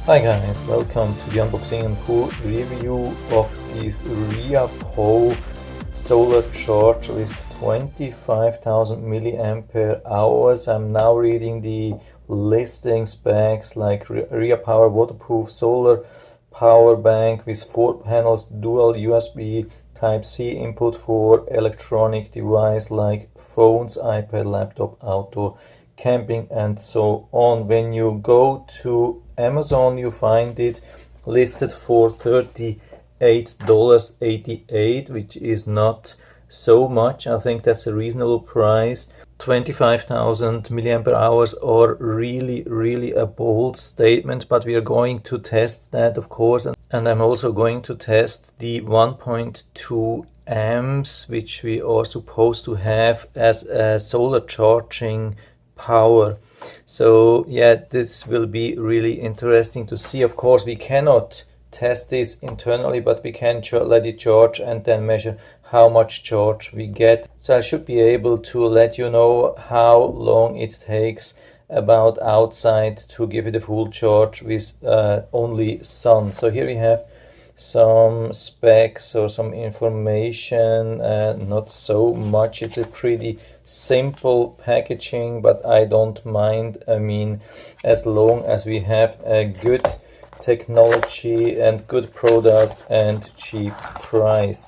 Hi guys, welcome to the unboxing and full review of this Riapow solar charge with 25,000 milliampere hours. I'm now reading the listing specs like Riapow waterproof solar power bank with 4 panels, dual USB Type-C input for electronic device like phones, iPad, laptop, outdoor camping and so on. When you go to Amazon, you find it listed for $38.88, which is not so much. I think that's a reasonable price. 25,000 milliampere hours are really a bold statement, but we are going to test that, of course, and I'm also going to test the 1.2 amps which we are supposed to have as a solar charging power. So yeah, this will be really interesting to see. Of course, we cannot test this internally, but we can let it charge and then measure how much charge we get. So I should be able to let you know how long it takes about outside to give it a full charge with only sun. So here we have some specs or some information, not so much. It's a pretty simple packaging, but I don't mind. I mean, as long as we have a good technology and good product and cheap price.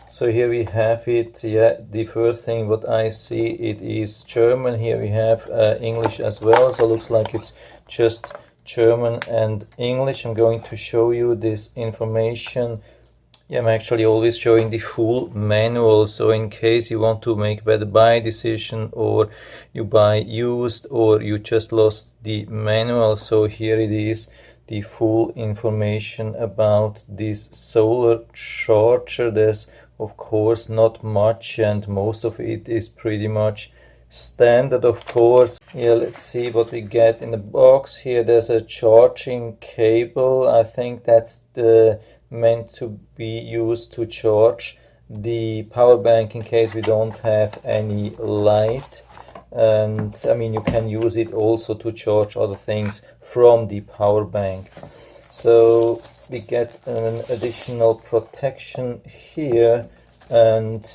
So here we have it. Yeah, the first thing what I see, it is German. Here we have English as well, so looks like it's just German and English. I'm going to show you this information. Yeah, I'm actually always showing the full manual, so in case you want to make better buy decision, or you buy used, or you just lost the manual. So here it is, the full information about this solar charger. There's of course not much, and most of it is pretty much standard, of course. Yeah, let's see what we get in the box. Here there's a charging cable. I think that's meant to be used to charge the power bank in case we don't have any light. And I mean, you can use it also to charge other things from the power bank. So we get an additional protection here, and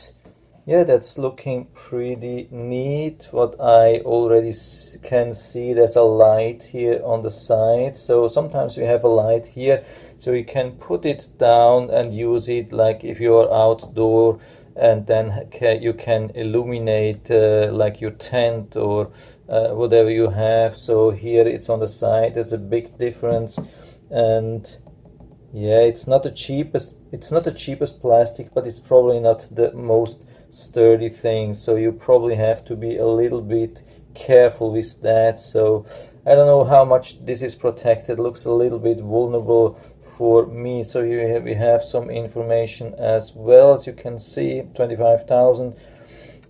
yeah, that's looking pretty neat. What I already can see, there's a light here on the side. So sometimes we have a light here, so you can put it down and use it like if you're outdoor, and then you can illuminate like your tent or whatever you have. So here it's on the side. There's a big difference, and yeah, it's not the cheapest plastic, but it's probably not the most sturdy thing, so you probably have to be a little bit careful with that. So I don't know how much this is protected. Looks a little bit vulnerable for me. So here we have some information as well. As you can see, 25,000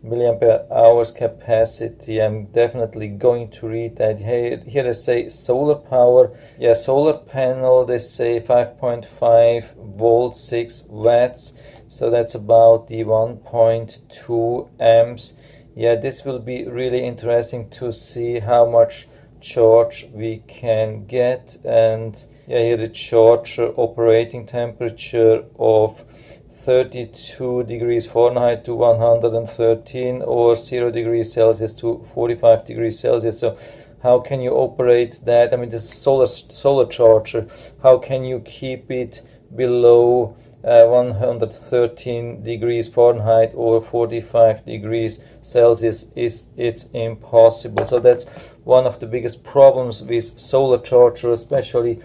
milliampere hours capacity. I'm definitely going to read that. Here they say solar power. Yeah, solar panel, they say 5.5 volts, 6 watts. So that's about the 1.2 amps. Yeah, this will be really interesting to see how much charge we can get. And yeah, here the charger operating temperature of 32 degrees Fahrenheit to 113, or 0 degrees Celsius to 45 degrees Celsius. So how can you operate that? I mean, this solar charger, how can you keep it below 113 degrees Fahrenheit or 45 degrees Celsius? It's impossible. So that's one of the biggest problems with solar charger, especially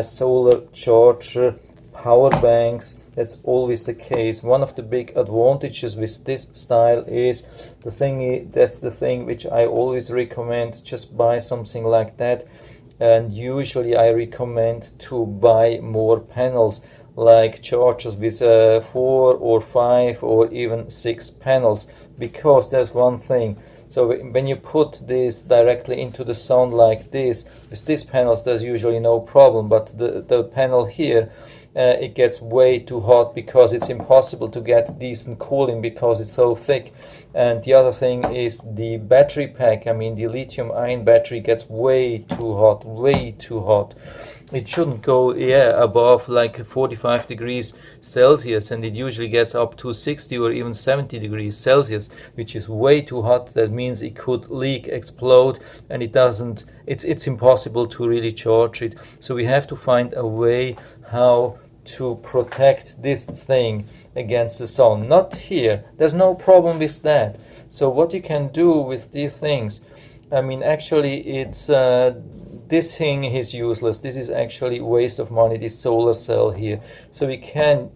solar charger power banks. That's always the case. One of the big advantages with this style is that's the thing which I always recommend, just buy something like that. And usually I recommend to buy more panels, like chargers with 4 or 5 or even 6 panels, because there's one thing. So when you put this directly into the sun like this, with these panels there's usually no problem, but the panel here, it gets way too hot because it's impossible to get decent cooling because it's so thick. And the other thing is the battery pack. I mean, the lithium ion battery gets way too hot, it shouldn't go above like 45 degrees Celsius, and it usually gets up to 60 or even 70 degrees Celsius, which is way too hot. That means it could leak, explode, and it's impossible to really charge it. So we have to find a way how to protect this thing against the sun. Not here, there's no problem with that. So what you can do with these things, I mean, actually it's this thing is useless. This is actually waste of money, this solar cell here. So we can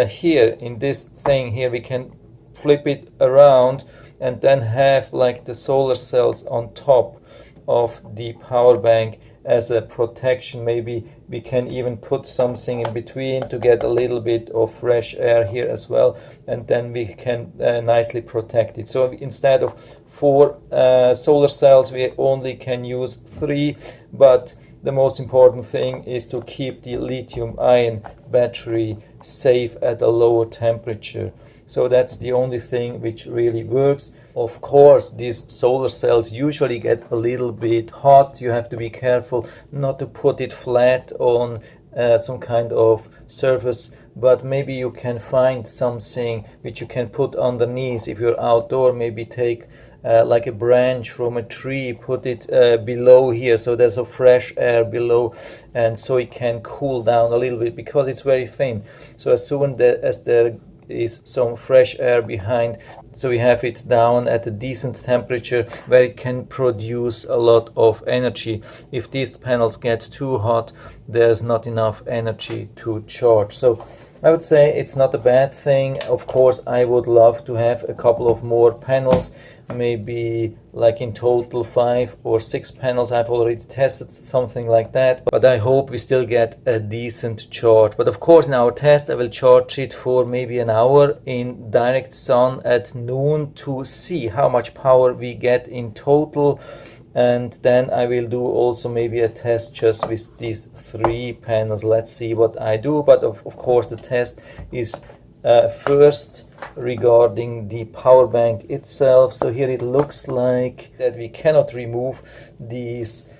here in this thing here, we can flip it around and then have like the solar cells on top of the power bank as a protection. Maybe we can even put something in between to get a little bit of fresh air here as well, and then we can nicely protect it. So instead of 4 solar cells, we only can use 3, but the most important thing is to keep the lithium-ion battery safe at a lower temperature. So that's the only thing which really works. Of course, these solar cells usually get a little bit hot. You have to be careful not to put it flat on some kind of surface, but maybe you can find something which you can put underneath. If you're outdoor, maybe take like a branch from a tree, put it below here, so there's a fresh air below, and so it can cool down a little bit because it's very thin. So as soon as there is some fresh air behind, so we have it down at a decent temperature where it can produce a lot of energy. If these panels get too hot, there's not enough energy to charge. So I would say it's not a bad thing. Of course, I would love to have a couple of more panels, maybe like in total 5 or 6 panels. I've already tested something like that, but I hope we still get a decent charge. But of course, in our test, I will charge it for maybe an hour in direct sun at noon to see how much power we get in total. And then I will do also maybe a test just with these 3 panels. Let's see what I do. But of course, the test is first regarding the power bank itself. So here it looks like that we cannot remove these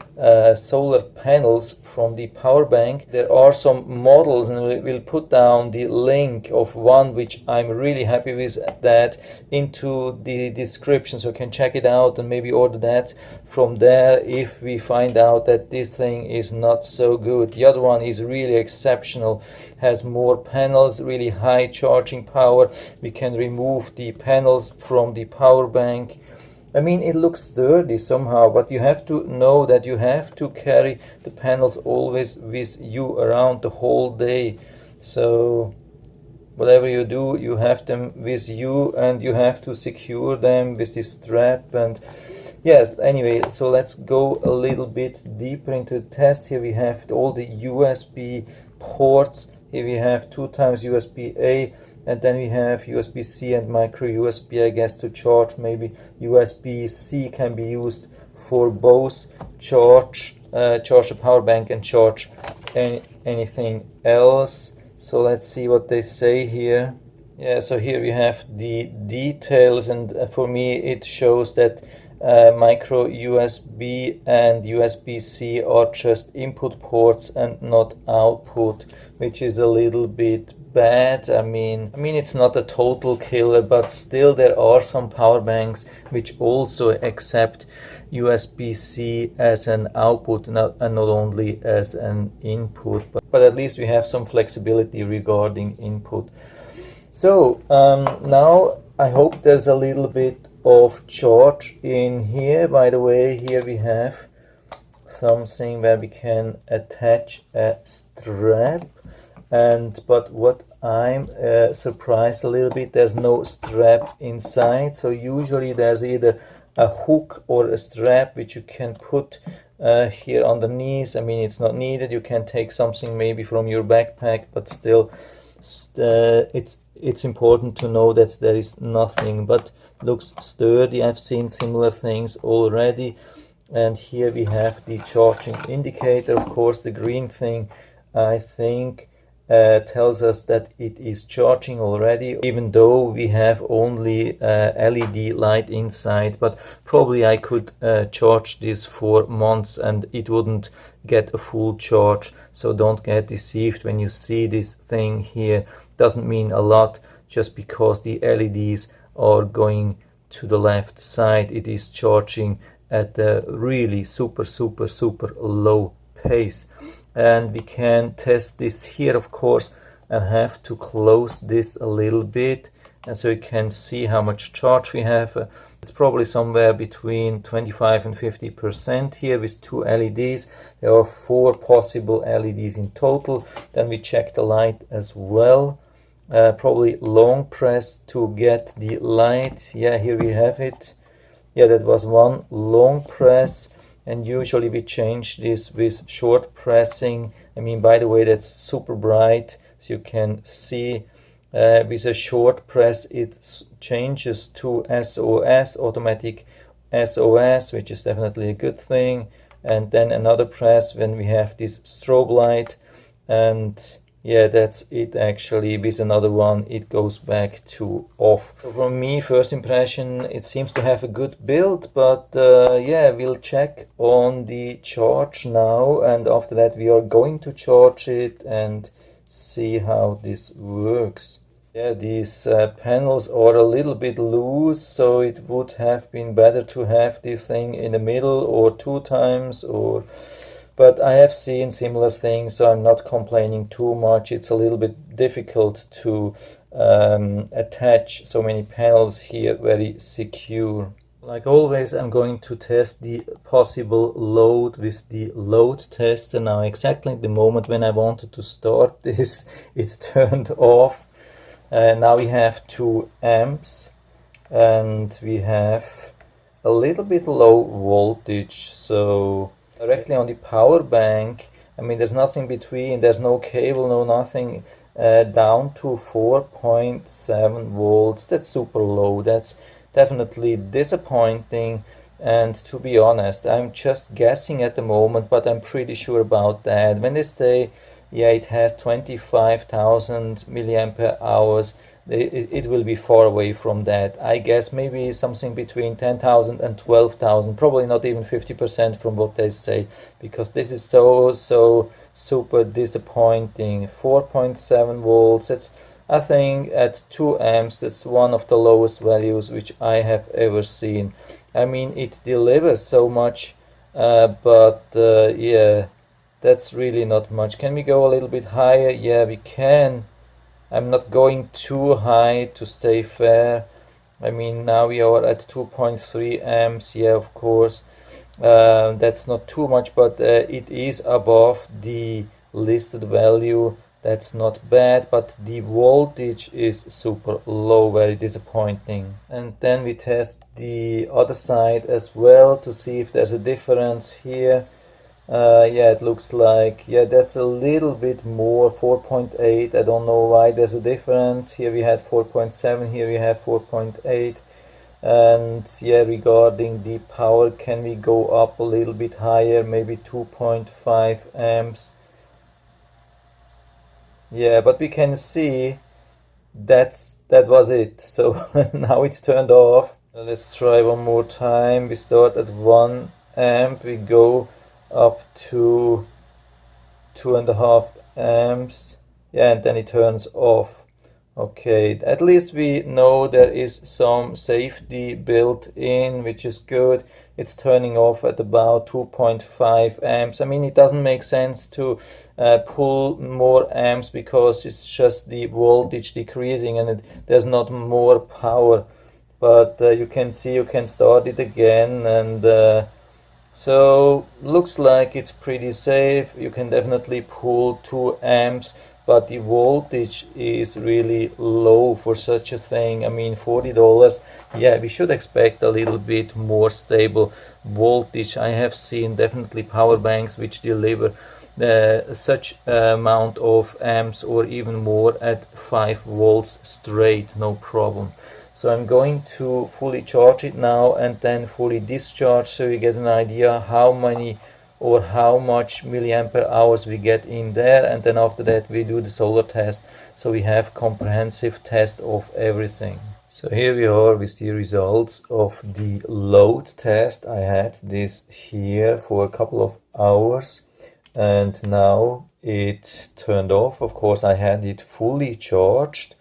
solar panels from the power bank. There are some models, and we'll put down the link of one which I'm really happy with, that into the description, so you can check it out and maybe order that from there if we find out that this thing is not so good. The other one is really exceptional, has more panels, really high charging power. We can remove the panels from the power bank. I mean, it looks sturdy somehow, but you have to know that you have to carry the panels always with you around the whole day. So whatever you do, you have them with you, and you have to secure them with this strap. And yes, anyway, so let's go a little bit deeper into the test. Here we have all the USB ports. Here we have 2 times USB-A, and then we have USB-C and micro USB, I guess, to charge. Maybe USB-C can be used for both charge the power bank and charge anything else. So let's see what they say here. Yeah, so here we have the details, and for me it shows that micro USB and USB-C are just input ports and not output, which is a little bit bad. I mean it's not a total killer, but still there are some power banks which also accept USB-C as an output and not only as an input, but at least we have some flexibility regarding input. So now I hope there's a little bit of charge in here. By the way, here we have something where we can attach a strap, but what I'm surprised a little bit, there's no strap inside. So usually there's either a hook or a strap which you can put here underneath. I mean, it's not needed. You can take something maybe from your backpack, but still it's important to know that there is nothing, but looks sturdy. I've seen similar things already. And here we have the charging indicator. Of course, the green thing, I think tells us that it is charging already, even though we have only LED light inside. But probably I could charge this for months and it wouldn't get a full charge. So don't get deceived when you see this thing here. Doesn't mean a lot just because the LEDs are going to the left side. It is charging at a really super low pace. And we can test this here. Of course, I'll have to close this a little bit, and so you can see how much charge we have. It's probably somewhere between 25 and 50% here with 2 LEDs. There are 4 possible LEDs in total. Then we check the light as well. Probably long press to get the light. Yeah, here we have it. Yeah, that was one long press. And usually we change this with short pressing. I mean, by the way, that's super bright, so you can see with a short press it changes to SOS, automatic SOS, which is definitely a good thing. And then another press when we have this strobe light, and yeah, that's it actually. With another one it goes back to off. So from me, first impression, it seems to have a good build, but yeah, we'll check on the charge now, and after that we are going to charge it and see how this works. Yeah, these panels are a little bit loose, so it would have been better to have this thing in the middle or 2 times, or but I have seen similar things, so I'm not complaining too much. It's a little bit difficult to attach so many panels here very secure. Like always, I'm going to test the possible load with the load tester. Now exactly at the moment when I wanted to start this, it's turned off. Now we have 2 amps and we have a little bit low voltage, so directly on the power bank, I mean, there's nothing between, there's no cable, no nothing, down to 4.7 volts. That's super low. That's definitely disappointing. And to be honest, I'm just guessing at the moment, but I'm pretty sure about that. When they say, yeah, it has 25,000 milliampere hours, it will be far away from that. I guess maybe something between 10,000 and 12,000, probably not even 50% from what they say, because this is so super disappointing. 4.7 volts, it's, I think at 2 amps, that's one of the lowest values which I have ever seen. I mean, it delivers so much, but yeah, that's really not much. Can we go a little bit higher? Yeah, we can. I'm not going too high to stay fair. I mean, now we are at 2.3 amps. Yeah, of course, that's not too much, but it is above the listed value. That's not bad, but the voltage is super low, very disappointing. And then we test the other side as well to see if there's a difference here. Yeah, it looks like, yeah, that's a little bit more, 4.8. I don't know why there's a difference. Here we had 4.7, here we have 4.8. And yeah, regarding the power, can we go up a little bit higher, maybe 2.5 amps? Yeah, but we can see that was it. So now it's turned off. Let's try one more time. We start at 1 amp, we go up to 2.5 amps. Yeah, and then it turns off. Okay, at least we know there is some safety built in, which is good. It's turning off at about 2.5 amps. I mean, it doesn't make sense to pull more amps because it's just the voltage decreasing and there's not more power. But you can see, you can start it again, and so looks like it's pretty safe. You can definitely pull 2 amps, but the voltage is really low for such a thing. I mean, $40, yeah, we should expect a little bit more stable voltage. I have seen definitely power banks which deliver such amount of amps or even more at 5 volts straight, no problem. So I'm going to fully charge it now and then fully discharge, so you get an idea how many or how much milliampere hours we get in there, and then after that we do the solar test, so we have comprehensive test of everything. So here we are with the results of the load test. I had this here for a couple of hours and now it turned off. Of course I had it fully charged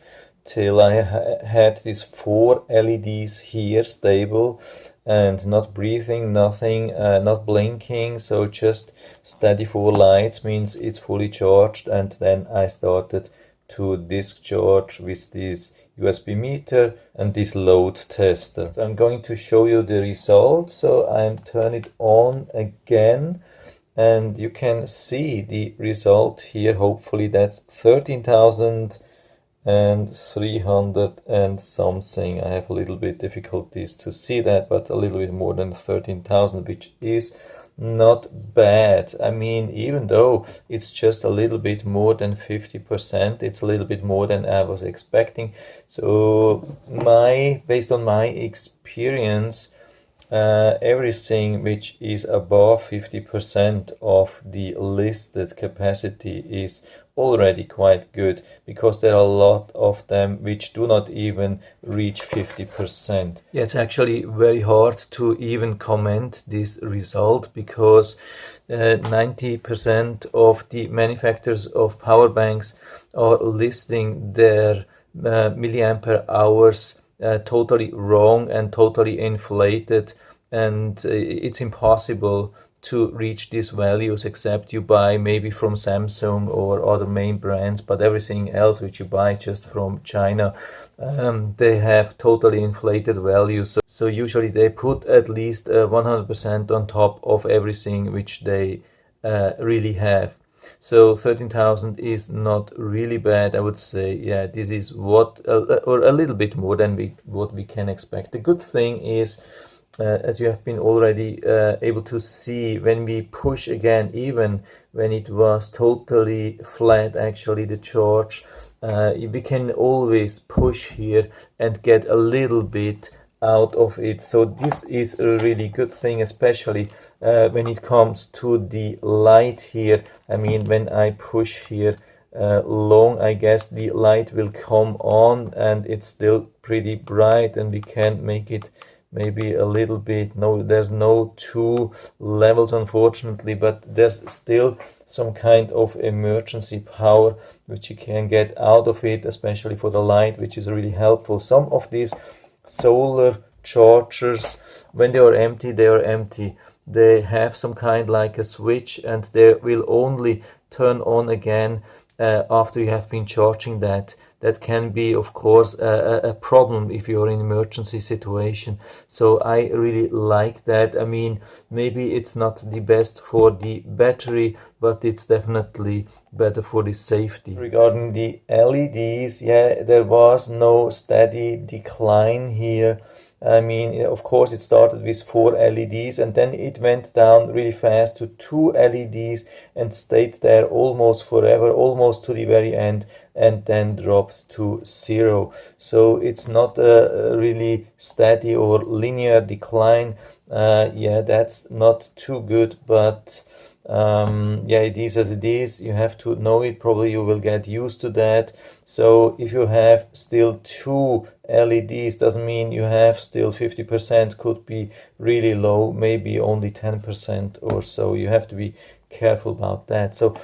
till I had these 4 LEDs here stable and not breathing, nothing, not blinking, so just steady 4 lights means it's fully charged. And then I started to discharge with this USB meter and this load tester. So I'm going to show you the results. So I'm turn it on again and you can see the result here. Hopefully that's 13,300 and something. I have a little bit difficulties to see that, but a little bit more than 13,000, which is not bad. I mean, even though it's just a little bit more than 50%, it's a little bit more than I was expecting. So based on my experience, everything which is above 50% of the listed capacity is already quite good, because there are a lot of them which do not even reach 50%. Yeah, it's actually very hard to even comment this result, because 90% of the manufacturers of power banks are listing their milliampere hours totally wrong and totally inflated, and it's impossible to reach these values except you buy maybe from Samsung or other main brands, but everything else which you buy just from China, they have totally inflated values. So usually they put at least 100% on top of everything which they really have. So 13,000 is not really bad, I would say. Yeah, this is what, or a little bit more than what we can expect. The good thing is, as you have been already able to see, when we push again, even when it was totally flat, actually the charge, we can always push here and get a little bit out of it. So this is a really good thing, especially when it comes to the light here. I mean, when I push here long, I guess the light will come on and it's still pretty bright, and we can make it maybe a little bit. No, there's no 2 levels unfortunately, but there's still some kind of emergency power which you can get out of it, especially for the light, which is really helpful. Some of these solar chargers, when they are empty, they are empty. They have some kind like a switch, and they will only turn on again after you have been charging that. That can be, of course, a problem if you're in an emergency situation. So I really like that. I mean, maybe it's not the best for the battery, but it's definitely better for the safety. Regarding the LEDs, yeah, there was no steady decline here. I mean, of course, it started with 4 LEDs and then it went down really fast to 2 LEDs and stayed there almost forever, almost to the very end, and then dropped to 0. So it's not a really steady or linear decline. Yeah, that's not too good, but yeah, it is as it is. You have to know it. Probably you will get used to that. So if you have still 2 LEDs, doesn't mean you have still 50%, could be really low, maybe only 10% or so. You have to be careful about that. So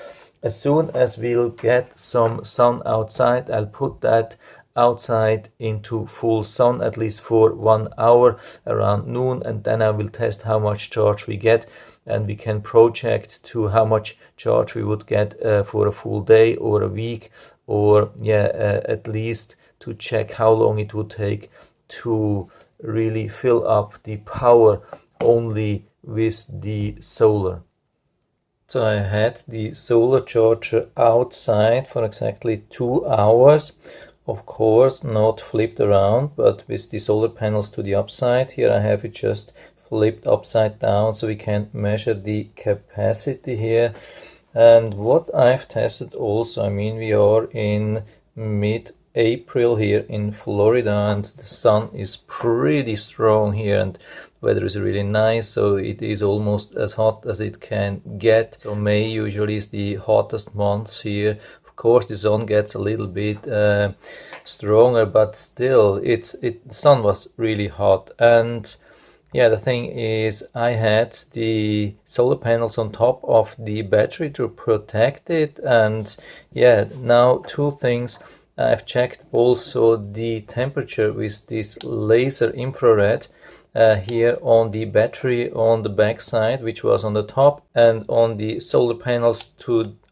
as soon as we'll get some sun outside, I'll put that outside into full sun, at least for 1 hour around noon, and then I will test how much charge we get, and we can project to how much charge we would get for a full day or a week, or yeah, at least to check how long it would take to really fill up the power only with the solar. So I had the solar charger outside for exactly 2 hours. Of course, not flipped around, but with the solar panels to the upside. Here I have it just flipped upside down so we can measure the capacity here. And what I've tested also, I mean, we are in mid-April here in Florida and the sun is pretty strong here, and weather is really nice, so it is almost as hot as it can get. So May usually is the hottest month here. Of course, the sun gets a little bit stronger, but still, the sun was really hot. And yeah, the thing is, I had the solar panels on top of the battery to protect it. And yeah, now two things. I've checked also the temperature with this laser infrared here on the battery on the back side, which was on the top, and on the solar panels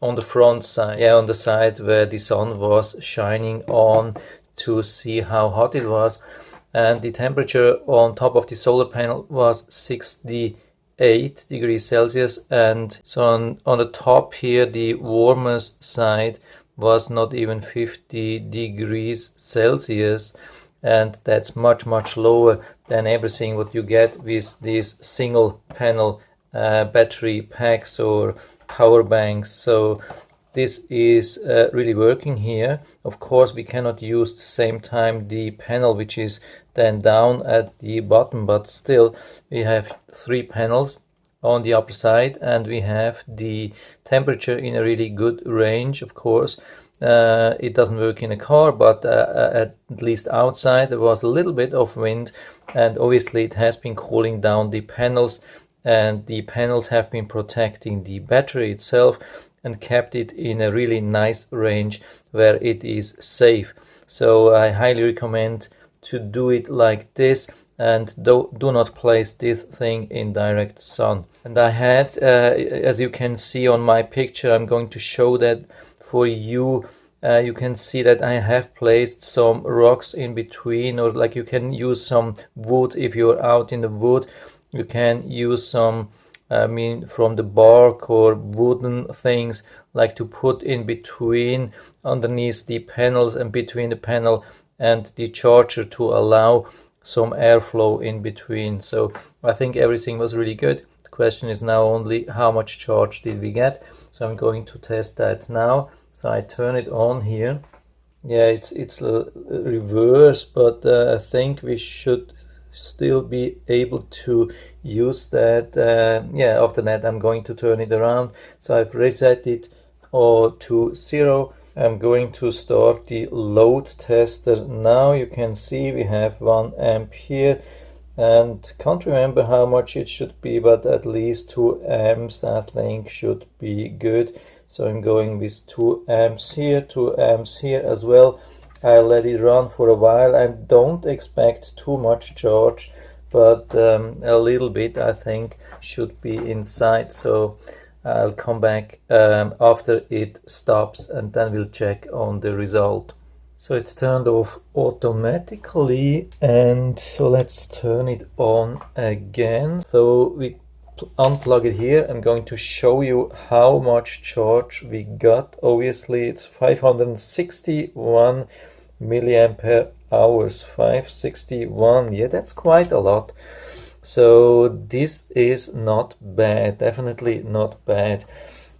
on the front side, yeah, on the side where the sun was shining on, to see how hot it was. And the temperature on top of the solar panel was 68 degrees Celsius, and so on the top here, the warmest side was not even 50 degrees Celsius, and that's much lower than everything what you get with these single panel battery packs or power banks. So this is really working here. Of course, we cannot use at the same time the panel which is then down at the bottom, but still we have 3 panels on the upper side, and we have the temperature in a really good range. Of course, it doesn't work in a car, but at least outside there was a little bit of wind, and obviously it has been cooling down the panels, and the panels have been protecting the battery itself and kept it in a really nice range where it is safe. So I highly recommend to do it like this, and do not place this thing in direct sun. And I had, as you can see on my picture, I'm going to show that for you. You can see that I have placed some rocks in between, or like you can use some wood if you're out in the wood. You can use some, from the bark or wooden things, like to put in between, underneath the panels and between the panel and the charger, to allow some airflow in between. So I think everything was really good. The question is now only how much charge did we get. So I'm going to test that now. So I turn it on here. Yeah, it's a reverse, but I think we should still be able to use that. Yeah, after that I'm going to turn it around. So I've reset it to 0. I'm going to start the load tester now. You can see we have 1 amp here, and can't remember how much it should be, but at least 2 amps I think should be good. So I'm going with 2 amps here, 2 amps here as well. I'll let it run for a while. I don't expect too much charge, but a little bit I think should be inside. So I'll come back after it stops, and then we'll check on the result. So it's turned off automatically, and so let's turn it on again. So we unplug it here. I'm going to show you how much charge we got. Obviously it's 561 milliampere hours. 561, yeah, that's quite a lot. So this is not bad, definitely not bad.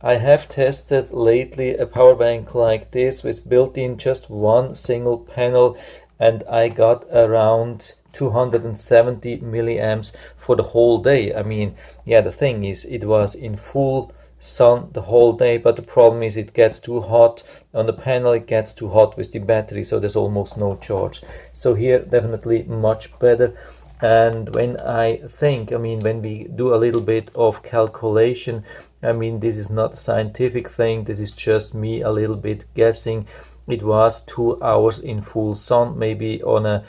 I have tested lately a power bank like this with built-in just 1 single panel, and I got around 270 milliamps for the whole day. I mean, yeah, the thing is, it was in full sun the whole day, but the problem is it gets too hot on the panel, it gets too hot with the battery, so there's almost no charge. So here definitely much better. And when I think, when we do a little bit of calculation, this is not a scientific thing, this is just me a little bit guessing. It was 2 hours in full sun. Maybe on a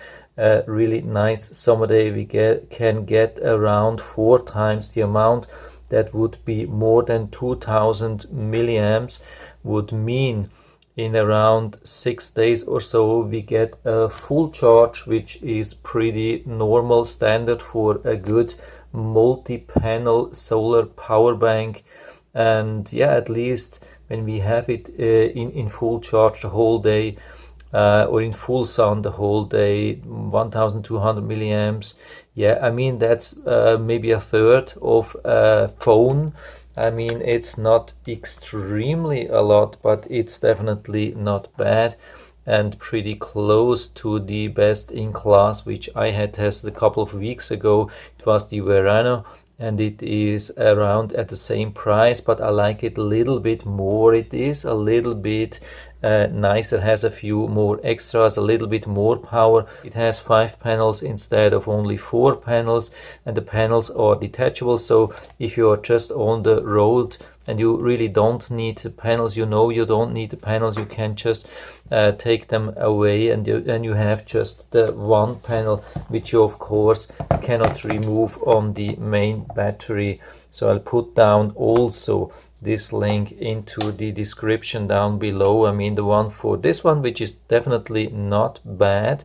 really nice summer day we can get around 4 times the amount. That would be more than 2000 milliamps, would mean in around 6 days or so we get a full charge, which is pretty normal standard for a good multi-panel solar power bank. And yeah, at least when we have it in full charge the whole day, or in full sun the whole day, 1200 milliamps. Yeah, that's maybe a third of a phone. It's not extremely a lot, but it's definitely not bad. and pretty close to the best in class, which I had tested a couple of weeks ago. It was the Verano, and it is around at the same price, but I like it a little bit more. It is a little bit nicer, has a few more extras, a little bit more power. It has 5 panels instead of only 4 panels, and the panels are detachable, so if you are just on the road and you really don't need the panels, you know you don't need the panels, you can just take them away, and you have just the one panel, which you of course cannot remove on the main battery. So I'll put down also this link into the description down below. I mean the one for this one, which is definitely not bad,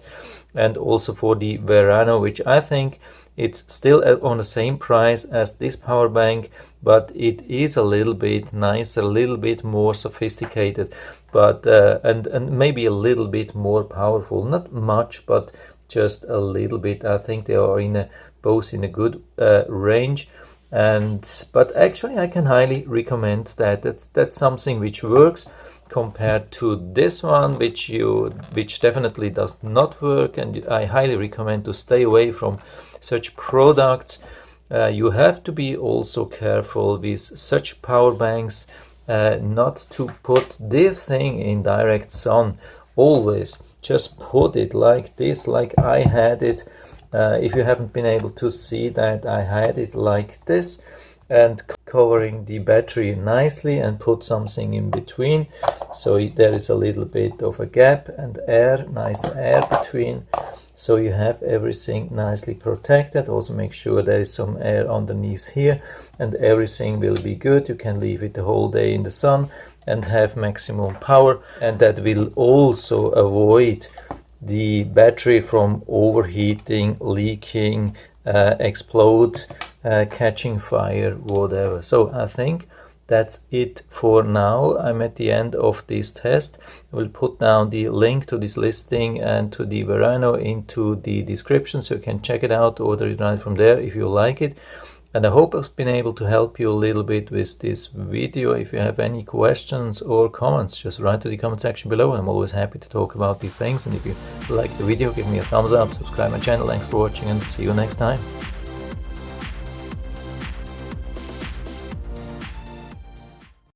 and also for the Verano, which I think it's still on the same price as this power bank, but it is a little bit nicer, a little bit more sophisticated, but and maybe a little bit more powerful. Not much, but just a little bit. I think they are both in a good range. But actually I can highly recommend that. That's something which works compared to this one, which definitely does not work, and I highly recommend to stay away from such products. You have to be also careful with such power banks, not to put this thing in direct sun. Always just put it like this, like I had it. If you haven't been able to see that, I had it like this, and covering the battery nicely, and put something in between, so there is a little bit of a gap and air, nice air between, so you have everything nicely protected. Also make sure there is some air underneath here, and everything will be good. You can leave it the whole day in the sun and have maximum power, and that will also avoid the battery from overheating, leaking, explode, catching fire, whatever. So I think that's it for now. I'm at the end of this test. I will put down the link to this listing and to the Verano into the description, so you can check it out, order it right from there if you like it. And I hope I've been able to help you a little bit with this video. If you have any questions or comments, just write to the comment section below. I'm always happy to talk about these things. And if you like the video, give me a thumbs up, subscribe my channel. Thanks for watching, and see you next time.